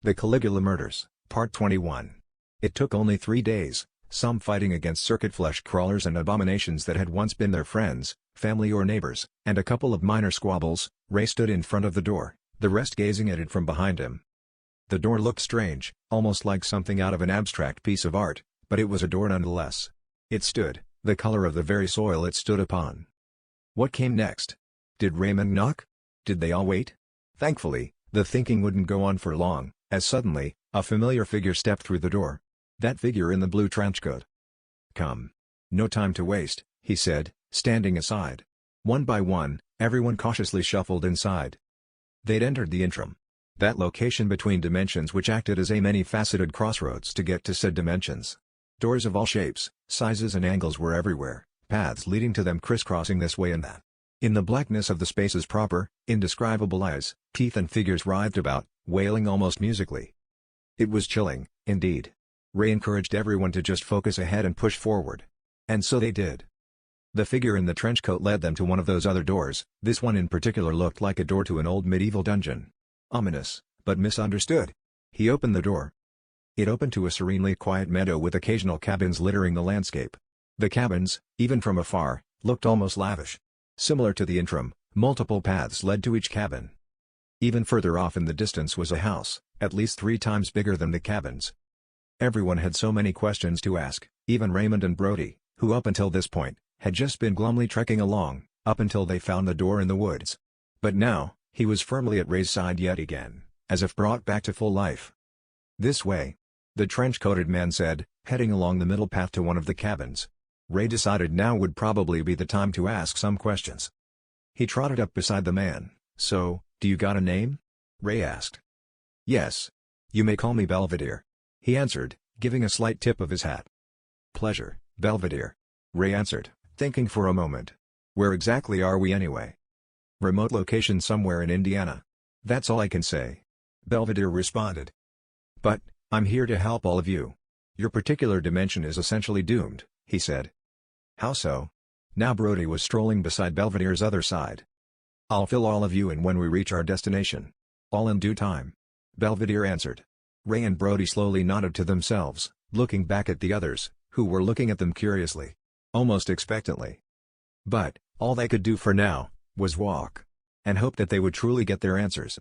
The Caligula Murders, Part 21. It took only 3 days, some fighting against circuit flesh crawlers and abominations that had once been their friends, family or neighbors, and a couple of minor squabbles. Ray stood in front of the door, the rest gazing at it from behind him. The door looked strange, almost like something out of an abstract piece of art, but it was a door nonetheless. It stood, the color of the very soil it stood upon. What came next? Did Raymond knock? Did they all wait? Thankfully, the thinking wouldn't go on for long, as suddenly, a familiar figure stepped through the door. That figure in the blue trenchcoat. "Come. No time to waste," he said, standing aside. One by one, everyone cautiously shuffled inside. They'd entered the Intrum. That location between dimensions which acted as a many-faceted crossroads to get to said dimensions. Doors of all shapes, sizes and angles were everywhere, paths leading to them crisscrossing this way and that. In the blackness of the spaces proper, indescribable eyes, teeth and figures writhed about, wailing almost musically. It was chilling, indeed. Ray encouraged everyone to just focus ahead and push forward. And so they did. The figure in the trenchcoat led them to one of those other doors. This one in particular looked like a door to an old medieval dungeon. Ominous, but misunderstood. He opened the door. It opened to a serenely quiet meadow with occasional cabins littering the landscape. The cabins, even from afar, looked almost lavish. Similar to the Intrum, multiple paths led to each cabin. Even further off in the distance was a house, at least 3 times bigger than the cabins. Everyone had so many questions to ask, even Raymond and Brody, who up until this point, had just been glumly trekking along, up until they found the door in the woods. But now, he was firmly at Ray's side yet again, as if brought back to full life. "This way," the trench-coated man said, heading along the middle path to one of the cabins. Ray decided now would probably be the time to ask some questions. He trotted up beside the man. "So, do you got a name?" Ray asked. "Yes. You may call me Belvedere," he answered, giving a slight tip of his hat. "Pleasure, Belvedere," Ray answered, thinking for a moment. "Where exactly are we anyway?" "Remote location somewhere in Indiana. That's all I can say," Belvedere responded. "But, I'm here to help all of you. Your particular dimension is essentially doomed," he said. "How so?" Now Brody was strolling beside Belvedere's other side. "I'll fill all of you in when we reach our destination. All in due time," Belvedere answered. Ray and Brody slowly nodded to themselves, looking back at the others, who were looking at them curiously. Almost expectantly. But, all they could do for now, was walk. And hope that they would truly get their answers.